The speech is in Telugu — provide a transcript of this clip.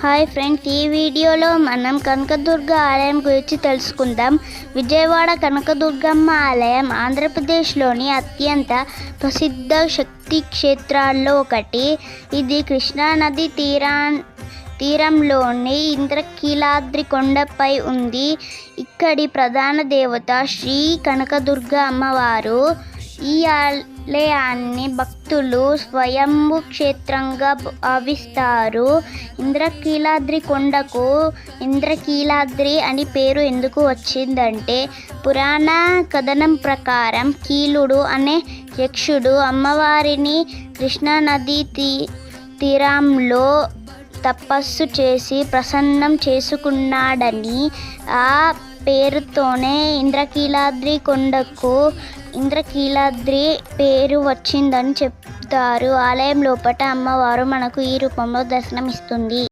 హాయ్ ఫ్రెండ్స్, ఈ వీడియోలో మనం కనకదుర్గ ఆలయం గురించి తెలుసుకుందాం. విజయవాడ కనకదుర్గమ్మ ఆలయం ఆంధ్రప్రదేశ్లోని అత్యంత ప్రసిద్ధ శక్తి క్షేత్రాల్లో ఒకటి. ఇది కృష్ణానది తీరంలోని ఇంద్రకీలాద్రి కొండపై ఉంది. ఇక్కడి ప్రధాన దేవత శ్రీ కనకదుర్గ అమ్మవారు. ఈ ఆలయాన్ని భక్తులు స్వయంభూ క్షేత్రంగా భావిస్తారు. ఇంద్రకీలాద్రి కొండకు ఇంద్రకీలాద్రి అని పేరు ఎందుకు వచ్చిందంటే, పురాణ కథనం ప్రకారం కీలుడు అనే యక్షుడు అమ్మవారిని కృష్ణానది తీరంలో తపస్సు చేసి ప్రసన్నం చేసుకున్నాడని, ఆ పేరుతోనే ఇంద్రకీలాద్రి కొండకు ఇంద్రకీలాద్రి పేరు వచ్చిందని చెప్తారు. ఆలయం లోపట అమ్మవారు మనకు ఈ రూపంలో దర్శనమిస్తుంది.